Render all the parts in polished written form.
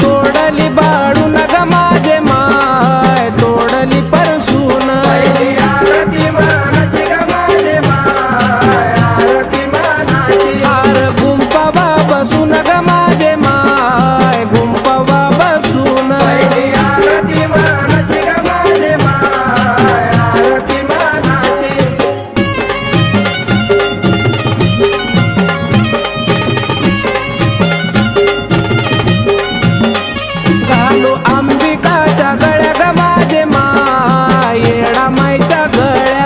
तोडली बाळून ग माझे माय तोडली परसून आरती मानाची ग माझे माय आरती मानाची हार गुंपावा बसून ग माझे माय गुंपावा बसून आरती मानाची ग माझे माय आरती मानाची घालू अंबिकाच्या गळ्या ग माझे माय येडा माईच्या गळ्या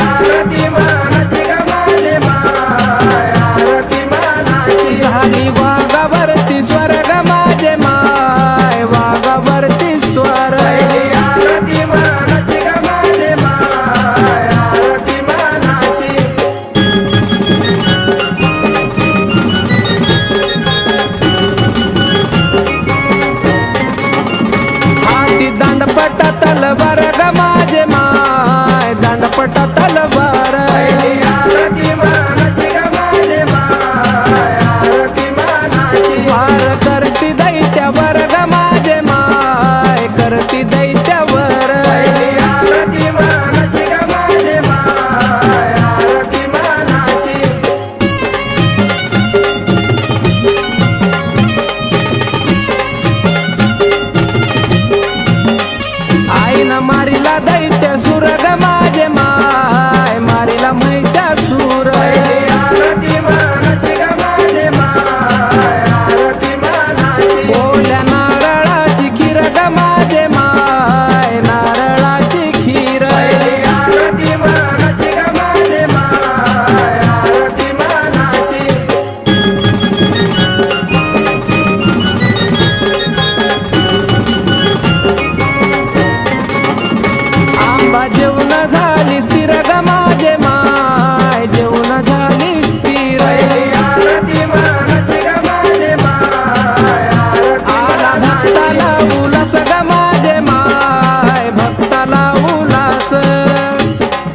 आरती मानाची ग माझे माय आरती मानाची झाली वाघावरती स्वर्ग माझे माय वाघावरती स्वर आरती मानाची ग माझे माय आरती मानाची हाती दांडपट तलवार ग माझे माय दांडपट तलवार आरती मानाची ग माझे माय आरती मानाची वार करती दैत्यावर ग माझे माय करती दैत्यावर आरती मानाची ग माझे माय आरती मानाची आईनं मारिला दैत्य सुर ग माझे माय मारिला महिषासूर आरती मानाची ग माझे माय आरती मानाची ओल्या नारळाची खीर ग माझे माय नारळाची खीर आरती मानाची ग माझे माय आरती मानाची आंबा जेवण झाली स्थिर ग माझे माय जेवण झाली स्थिर आरती मानाची ग माझे माय आरती आला भक्ताला उलास ग माझे माय भक्ताला उलास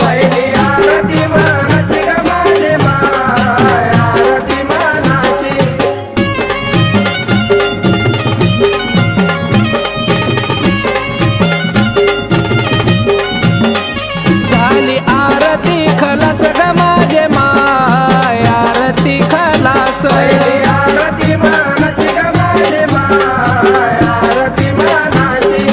आरती मानाची ग माझे माय आरती मानाची झाली आरती खलास ग माझे माय आरती खलास आरती मानाची ग माझे माय आरती मानाची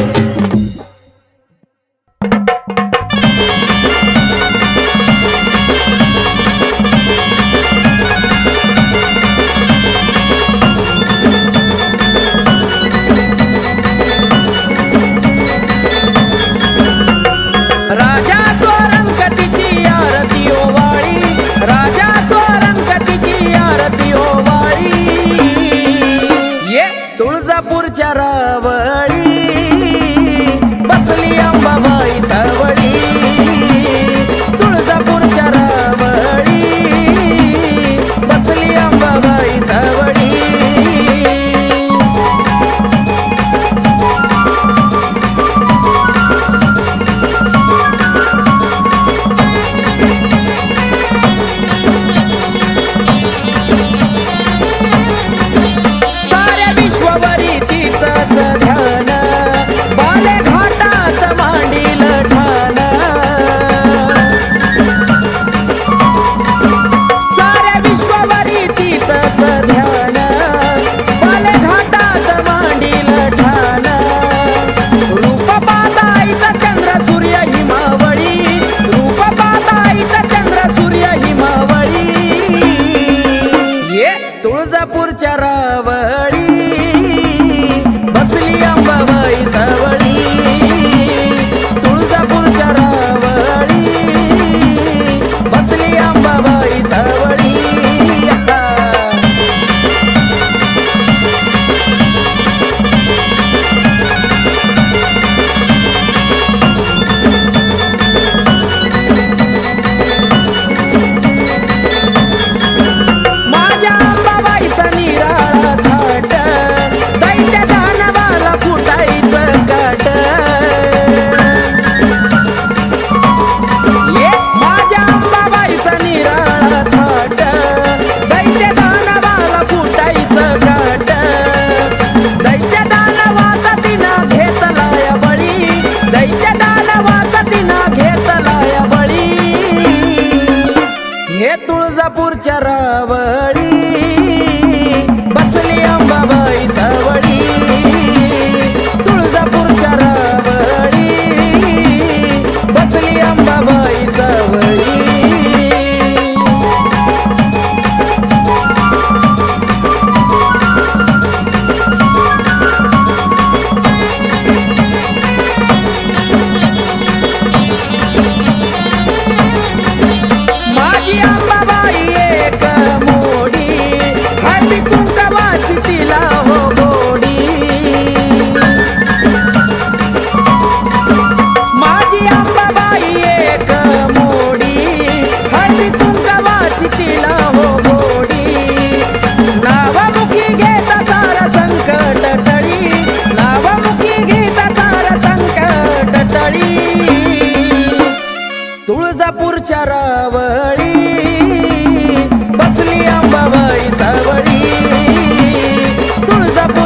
राजा स्वरंगतीची आरती ओवाळी राजा स्वरंगतीची आरती ओवाळी ये तुळजापूरच्या रावळी बसली अंबाबाई सावळी तुळजापूरच्या रावळी बसली अंबाबाई सावळी साऱ्या विश्वावरी तिचंच ध्यान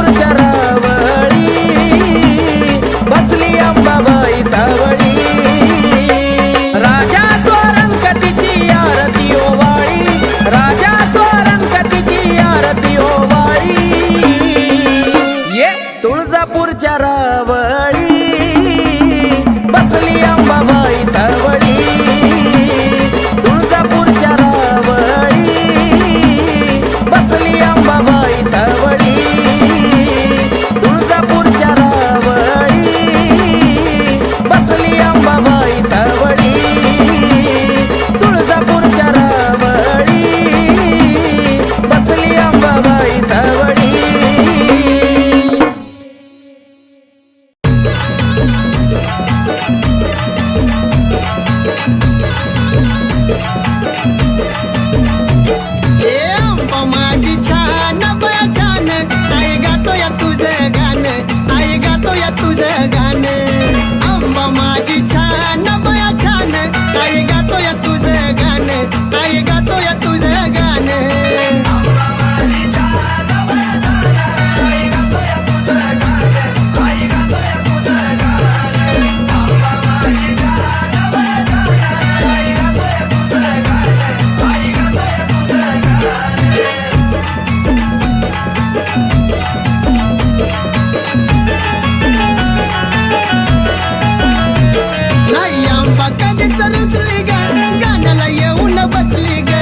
तुळजापूरच्या रावळी बसली अंबाबाई सावळी राजा स्वरंगतीची आरती ओवाळी राजा स्वरंगतीची आरती ओवाळी ये तुळजापूरच्या रावळी बसली अंबाबाई सावळी तुळजापूरच्या रावळी बसली अंबाबाई सावळी तुळजापूरच्या रावळी बसली अंबाबाई सावळी तुळजापूरच्या रावळी बसली अंबाबाई सावळी माझी छान बया छान आई गातो या तुझं गाणं आई गातो या तुझं गाणं अंबा माझी छान बया छान आई गातो या तुझं गाणं आई गातो या तुझं गाणं नाही अंबा कधीच रुसली ग गाण्याला येऊन बसली ग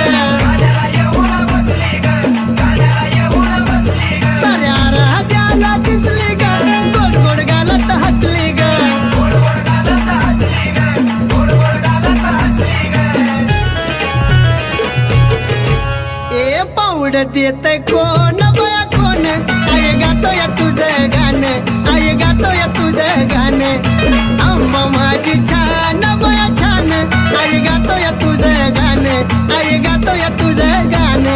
साऱ्या राहत्याला दिसली ग गोड गोड गालत हसली ग ए पावड देत कोण बया कोण आई गातो या तुझं गाणं आई गातो या तुझं गाणं अंबा माझी छान बया छान आई गातो या तुझं गाणं आई गातो या तुझं गाणं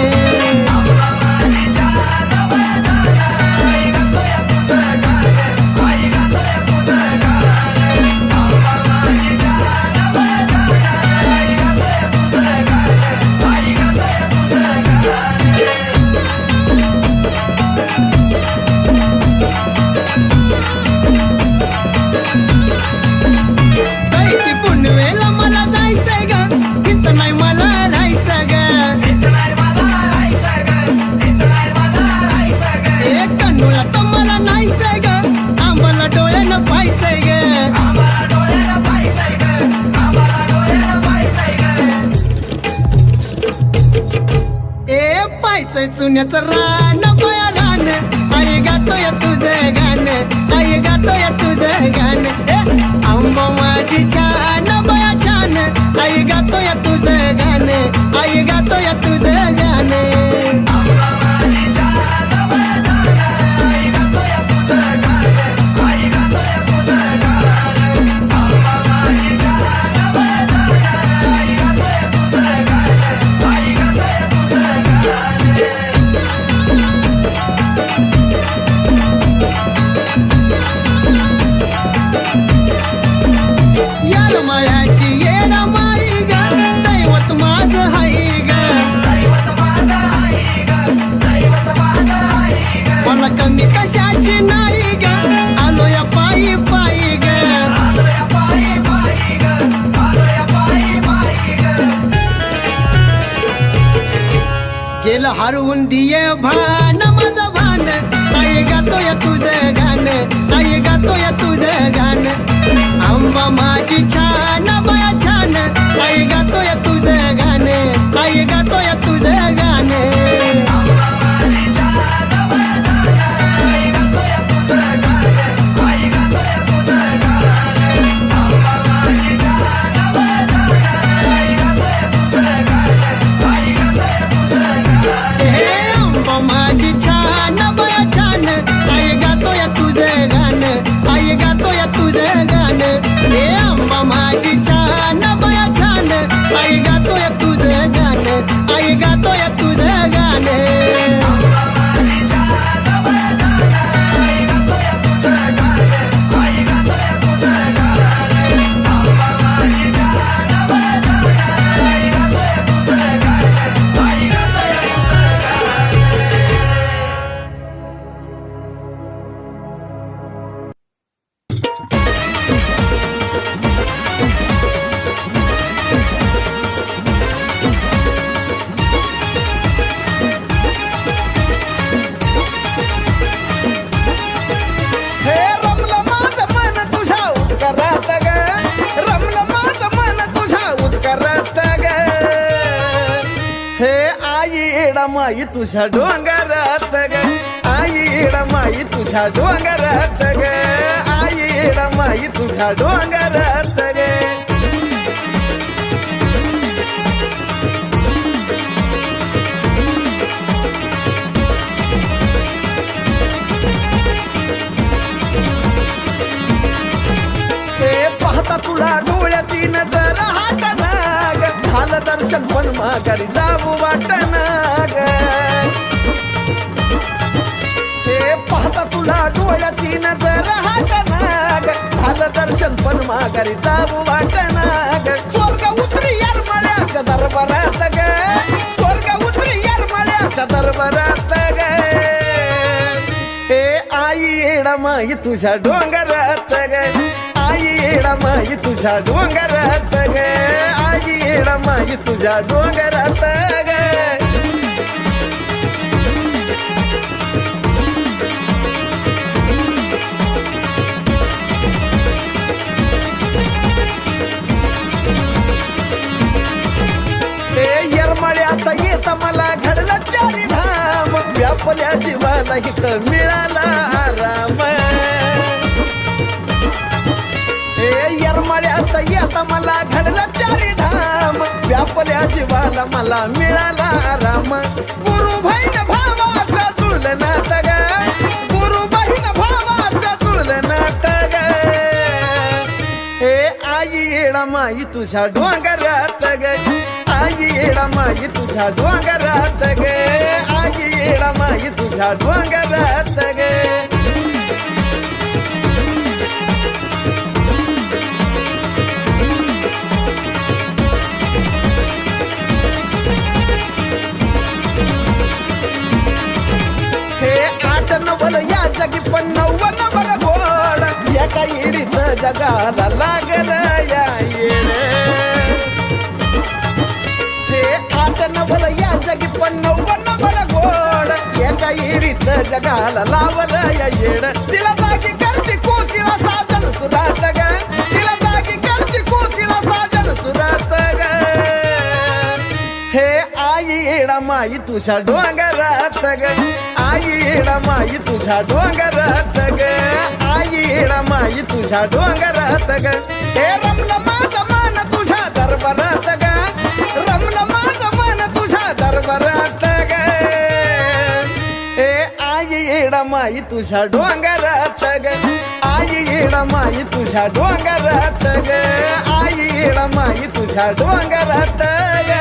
ती पुनवेला मला जायचंय ग इथं नाही मला राहायचं ग एक कन्नूला तर मला नाहीचंय ग आम्हाला डोळ्यानं पाहायचंय ग ए पाहायचंय चुन्याचं रान बया रान आई गातो या तुझं गाणं आई गातो या तुझं गाणं अंबा माझी छान बया छान आई गातो या तुझं गाणं आई गातो या तुझं गाणं यार मायाची येड माई ग दैवत माझं हाय ग मला कमी कशाची नाही ग आलो या पायी पायी ग गेलं हरवून दिये भान माझं भान आई गातो या तुझं गाणं आई गातो या तुझं गाणं अंबा माझी छान बया छान आई गातो या तुझं गाणं आई गातो या तुझं गाणं अंबा माझी छान बया छान आई गातो या तुझं गाणं आई गातो या तुझं गाणं माई तुझ्या डोंगरात ग आई माई तुझ्या डोंगरात ग आई माई तुझ्या डोंगरात ग पाहता तुला डोळ्याची नजर हाटनाग झालं दर्शन पण माघारी जाऊ वाटनाग ते पाहता तुला डोळ्याची नजर हाटनाग झालं दर्शन पण माघारी जाऊ वाटनाग स्वर्ग उतरी येरमाळ्याच्या दरबारात ग स्वर्ग उतरी येरमाळ्याच्या दरबारात ग हे आई माई तुझ्या डोंगरात ग आई माई तुझ्या डोंगरात ग आई माई तुझ्या डोंगरात ग ते येरमाळ्यात येत मला घडला चारी धाम व्यापल्या जीवाला इथं मिळाला आराम येरमाळ्यात येता मला घडला चारी धाम व्यापल्या जीवाला मला मिळाला आराम गुरु बहीण भावाचा जुळलं नात ग गुरु बहीण भावाचा जुळलं नात ग हे आई माई तुझ्या डोंगरात ग आई माई तुझ्या डोंगरात ग आई माई तुझ्या डोंगरात ग नवल या जगी पण नवल गोड एका येडीच जगाला लागल या येड हे आठ नवल या जगी पण नवल गोड एका येडीच जगाला लावल या येड तिला जागी करते कोकिळा साजन सुरात ग तिला जागी करते कोकिळा साजन सुरात ग हे आई माई तुझ्या डोंगरात ग आई माई तुझ्या डोंगरात ग आई माई तुझ्या डोंगरात ग हे रमलं माझं मन तुझ्या दरबारात ग रमलं माझं मन तुझ्या दरबारात ग हे आई माई तुझ्या डोंगरात ग आई माई तुझ्या डोंगरात ग आई माई तुझ्या डोंगरात ग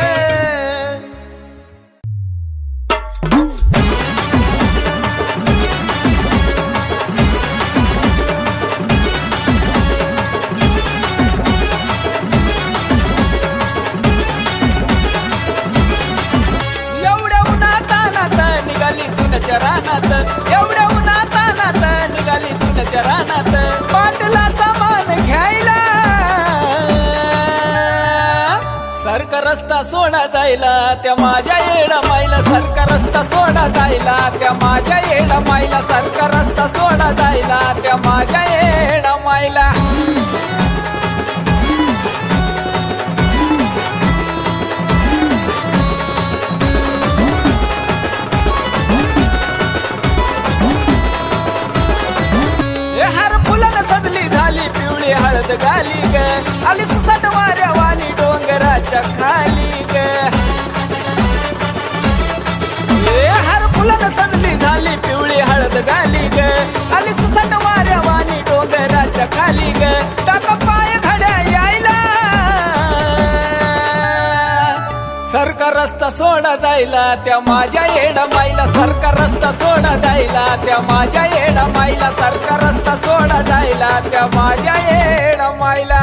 रानात एवढ्या उन्हातानात निघाली तुझ्या रानात पाटलाचा मान घ्यायला सरका रस्ता सोडा जायला त्या माझ्या येडा माईला सरका रस्ता सोडा जायला त्या माझ्या येडा माईला सरका रस्ता सोडा जायला त्या माझ्या येडा माईला हळद गाली ग आली सुसाट वाऱ्या वाणी डोंगराच्या खाली ग हर फुलन सजली झाली पिवळी हळद गाली ग आली सुसाट वाऱ्या वाणी डोंगराच्या खाली ग टाका पाय घड्या यायला सरका रस्ता सोडा जायला त्या माझ्या येडा माईला सरका रस्ता सोडा जायला त्या माझ्या येडा माईला सरका रस्ता सोडा जायला त्या माझ्या येडा माईला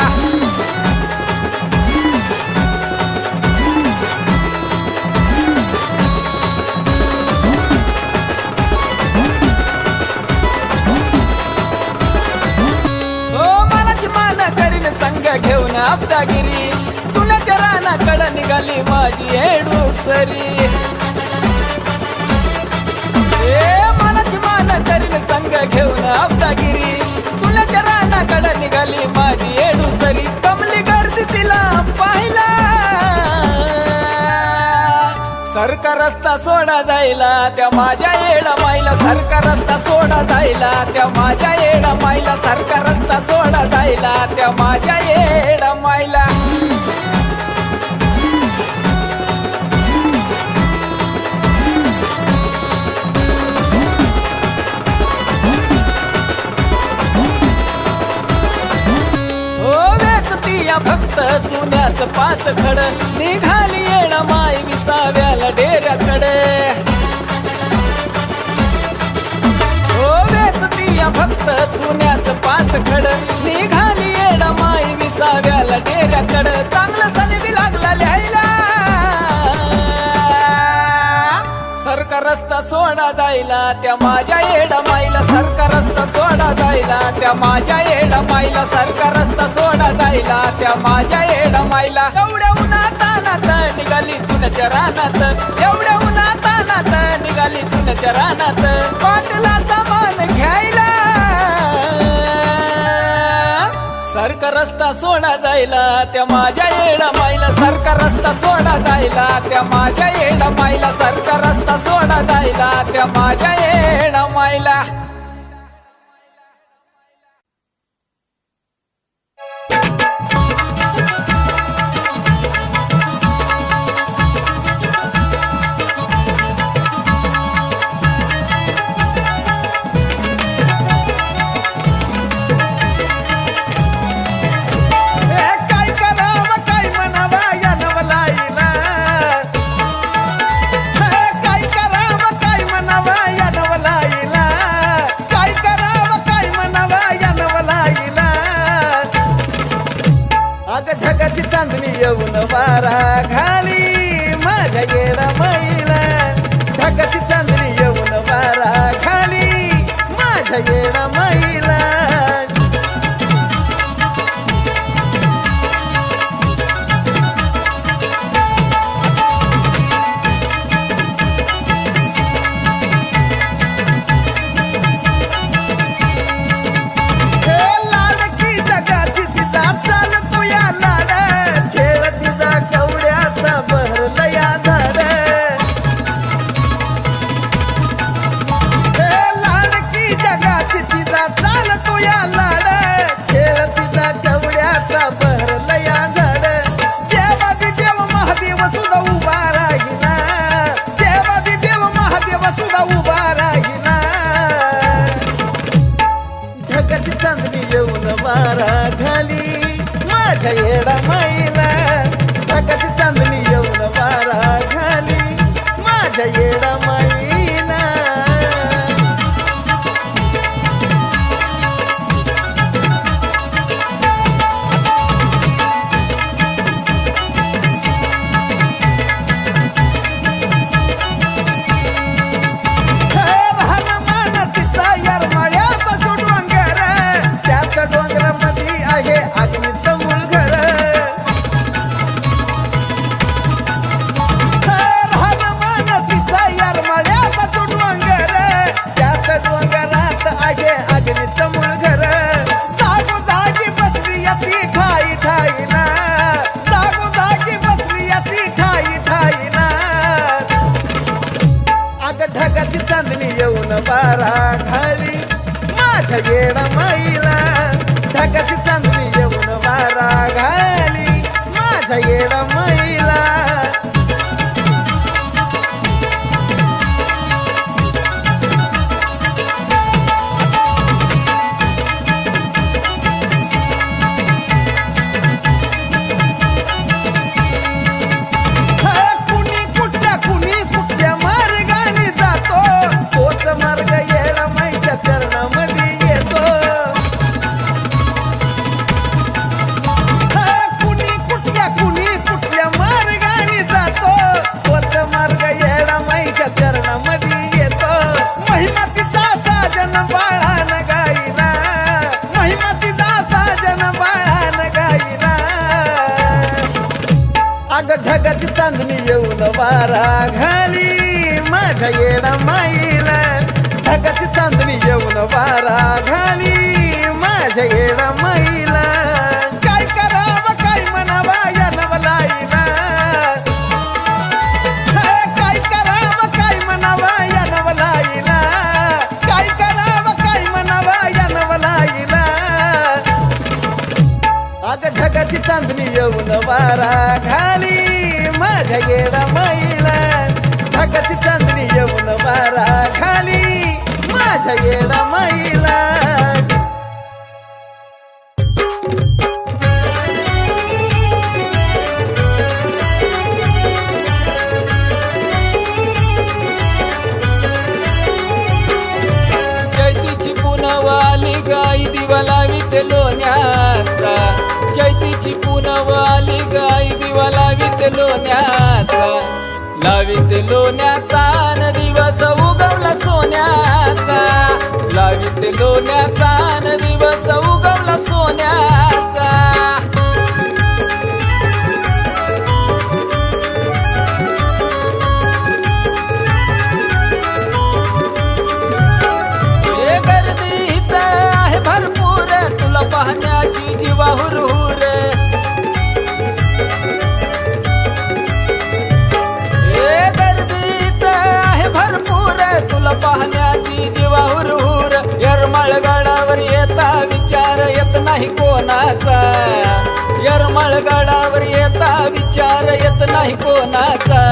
मलाची मान करीन संग घेऊन आपदागिरी तुला रानाकडं निघाली माझी येडूसरी मनाची मान करीन संग घेऊन आपदागिरी तुला रानाकडं निघाली माझी येडूसरी कमली गर्दी तिला पाहिला सरकार रस्ता सोडा जायला त्या माझ्या येडा माईला सारखा रस्ता सोडा जायला त्या माझ्या येडा माईला सारखा रस्ता सोडा जायला त्या माझ्या येडा माईला फक्त चुन्याच पाच खड निघाली येणा माय विसाव्याला डेऱ्याकडे हो वेचतीया फक्त चुन्याच पाच खड निघाली येणा माय विसाव्याला डेऱ्याकडे चांगलं सनी लागला लिहायला सरका रस्ता सोडा जायला त्या माझ्या येडा माईला सरका रस्ता सोडा जायला त्या माझ्या येडा माईला सरका रस्ता सोडा जायला त्या माझ्या येडा माईला एवढ्या उन्हातानात निघाली चुन्याच्या रानात एवढ्या उन्हातानात निघाली चुन्याच्या रानात पाटलाचा मान घ्यायला सरका रस्ता सोडा जायला त्या माझ्या येडा माईला सरका रस्ता सोडा जायला त्या माझ्या येडा माईला सरका रस्ता सोडा जायला त्या माझ्या येडा माईला ढगाची चांदणी येऊन वारा घाली माझ्या येडा माईला ढगाची चांदणी येऊन वारा घाली माझ्या येडा माईला वारा घाली माझ्या येडा माईला ढगाची चांदणी येऊन वारा घाली माझ्या येडा माईला ढगाची चांदणी येऊन वारा घाली माझ्या येडा माईला ढगाची चांदणी येऊन वारा घाली माझ्या येडा माईला ढगाची चांदणी येऊन वारा घाली माझ्या येडा माईला ढगाची चांदणी येऊन वारा घाली माझ्या येडा माईला काय करावं काय म्हणावा या नवलाईला काय करावं वारा खाली माझ्या येडा मैला ढगाची चांदणी येऊन वारा खाली माझ्या येडा मैला चैतीची पुनवाली गाई दिवा लावीत लोण्याचा चैतीची पुनवाली गाई दिवा लावीत लोण्याचा लावीत लोण्याचा न दिवस उगवला सोन्याचा लावीत लोण्याचा न दिवस उगवला सोन्याचा हे गर्दी इथं आहे भरपूर तुला पाहण्याची जीवा हुरहुर हे गर्दी इथं आहे भरपूर तुला पाहण्याची जीवा हुरहुर यरमाळगडावर येता विचार येत नाही कोणाचा यरमाळगडावर येता विचार येत नाही कोणाचा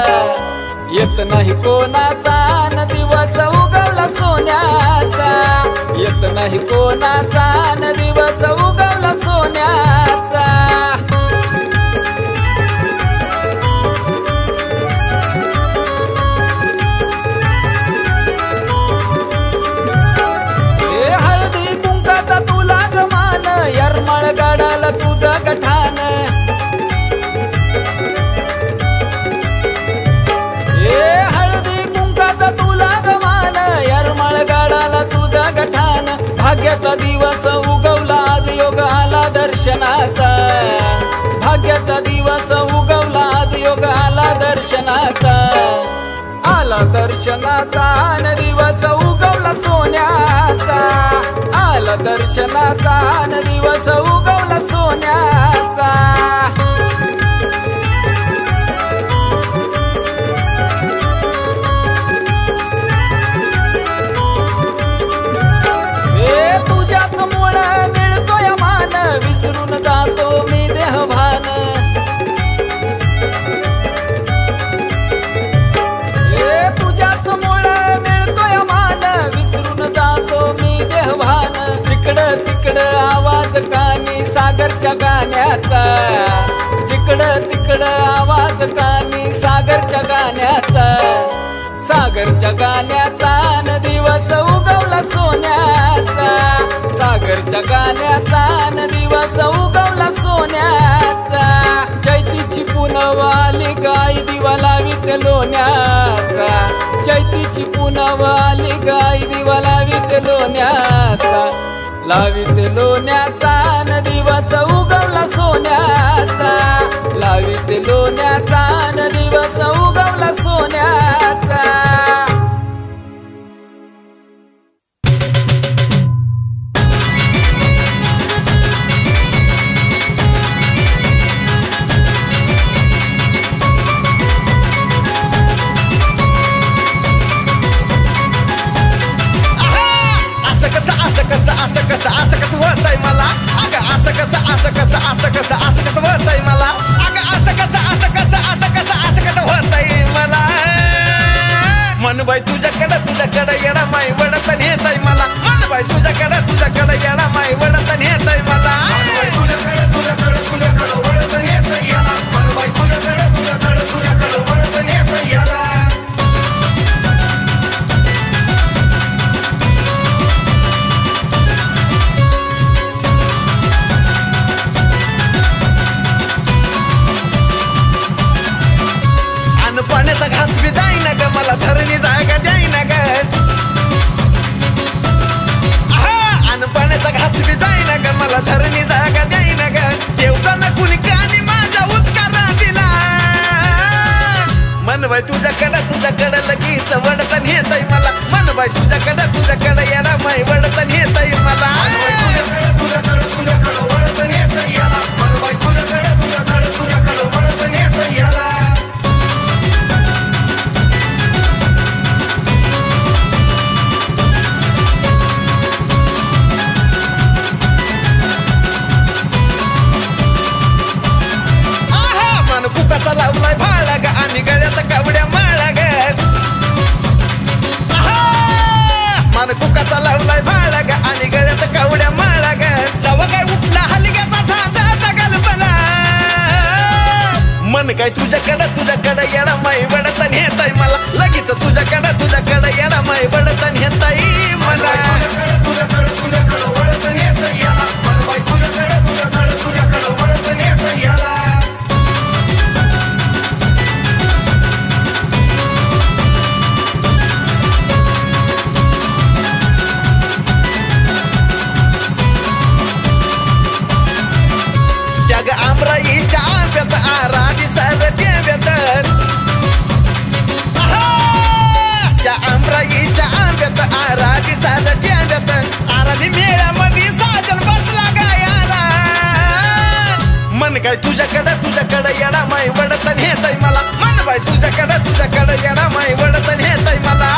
येत नाही कोणाचा न दिवस उगवला सोन्याचा येत नाही कोणाचा न दिवस उगवला सोन्याचा हे हळदी कुंकाचा तुला गमान यरमाळगडाला तुझं गठान हे हळदी कुंकाचा तुला गमान यरमाळगडाला तुझा गठान भाग्याचा दिवस उगवला आज योग आला दर्शनाचा भाग्याचा दिवस उगवला आज योग आला दर्शनाचा आला दर्शनाचा न दिवस उगवला सोन्याचा आला दर्शनाचा न दिवस उगवला सोन्याचा तुझ्याच मुळे मिळतोय मान विसरून जातो मी देहभान तुझ्याच मुळे मिळतोय मान विसरून जातो मी देहभान जिकडं तिकडं आवाज कानी सागरच्या गाण्याचा जिकडं तिकडं आवाज कानी सागरच्या गाण्याचा सागरच्या गाण्याचा न दिवस उगवला सोन्याचा सागरच्या गाण्याचा न दिवस उगवला सोन्याचा चैतीची पुनवाली गाई दिवा लावीत लोण्याचा चैतीची पुनवाली गाई दिवा लावीत लोण्याचा लावीत लोण्याचा न दिवस उगवला सोन्याचा लावीत लोण्याचा न दिवस उगवला सोन्याचा असं कसं वळतंय मला अगं असं कसं वळतंय मला अगं असं कसं वळतंय मला मन बाई तुझ्याकडं येडा माई वडत नेतय मला मन बाई तुझ्याकडं येडा माई वडत नेतय मला वडत नेतय याला मन बाई तुझ्याकडं वडत नेतय याला पाण्याचा घास बी जाईना ग मला धरणी जागा द्यायना ग अन पाण्याचा घास बी जाईना ग मला धरणी जागा द्यायना ग देवताना कुणी कानी माझा उत्कार दिला मन बाई तुझ्याकडं लगेच वडतन येतय मला मन बाई तुझ्याकडं येडा माई वडतन येतय मला तुझ्याकडं वडतन येतय याला मन बाई तुझ्याकडं वडतन येतय याला माई वडत नेतय मला मन बाई तुझ्याकडं येडा माई वडत नेतय मला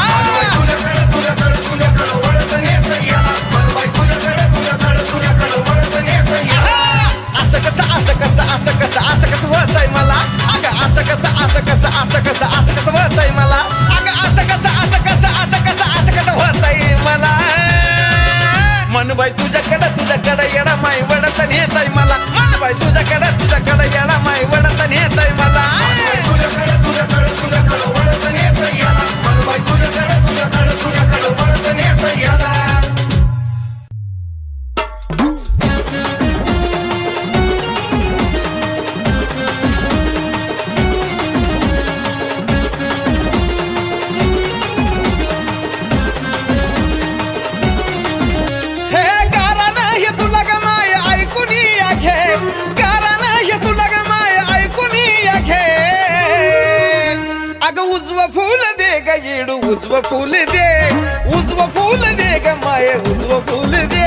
असं कसं होतय मला अगं असं कसं होतय मला अगं असं कसं होतय मला मन बाई तुझ्याकडं येडा माई वडत नेतय मला मन बाई तुझ्याकडं येडा माई वडत नेतय मला उजवं फूल दे ग येडू उजवं फूल दे ग माये उजवं फूल दे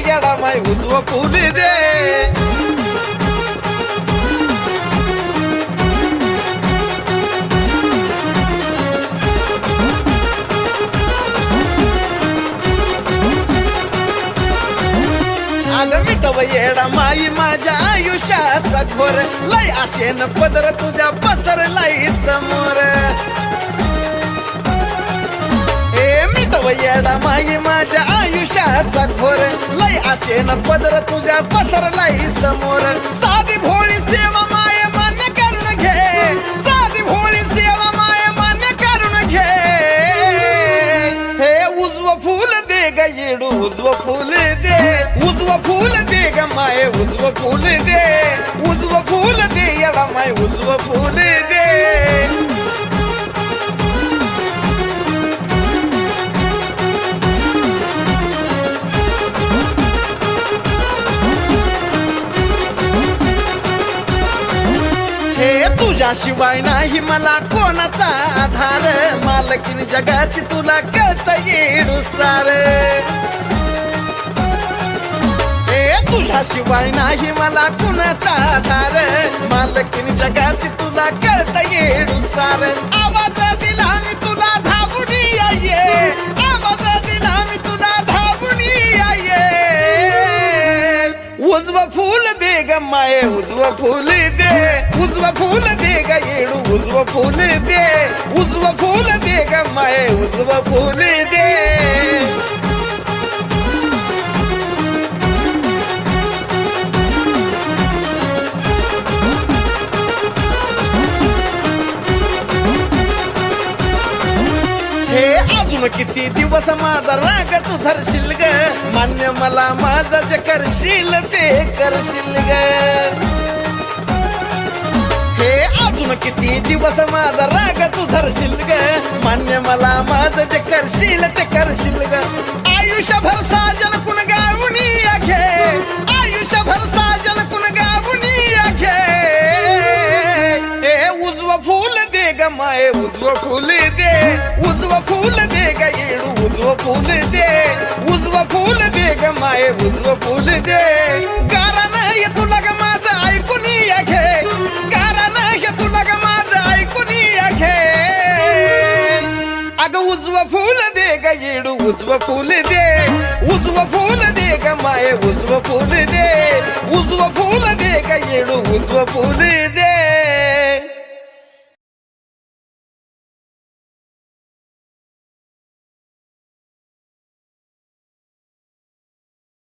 येडा माय उजवं फूल दे अगं मिटव येडा माई माझ्या आयुष्याचा घोर लय आशेन पदर तुझ्या पसरलाय समोर मिटव येडा माई माझ्या आयुष्याचा घोर लय आशेन पदर तुझ्या पसरलाय समोर साधी भोळी सेवा माय मान्य करून घे साधी भोळी सेवा माय मान्य करून घे हे उजवं फूल दे ग येडू उजवं फूल दे ग माय उजवं फूल दे येडा माय उजवं फूल दे हे तुझ्याशिवाय नाही मला कोणाचा आधार मालकीन जगाची तुला कळत येडू सार तुझ्याशिवाय नाही मला कुणाचा आधार मालकीन जगाची तुला कळत येडू सार आवाज दिला मी तुला धावून ये आवाज दिला मी तुला धावून ये उजवं फूल दे ग माये उजवं फूल दे ग येडू उजवं फूल दे ग माये उजवं फूल दे हे अजून किती दिवस माझा राग तू धरशील ग मान्य मला माझा जे करशील ते करशील ग हे अजून किती दिवस माझा राग तू धरशील ग मान्य मला माझं जे करशील ते करशील ग आयुष्यभर साजन कुण गावून घे आयुष्यभर साजन कुण गावून घे हे उजवं फूल दे ग माये उजवं फूल दे ग येडू उजवं फूल दे ग माये उजवं फूल दे गारा नाही तुला ग माझं ऐकून घे गारा नाही तुला ग माझं ऐकून घे अगं उजवं फूल दे ग येडू उजवं फूल दे ग माये उजवं फूल दे ग येडू उजवं फूल दे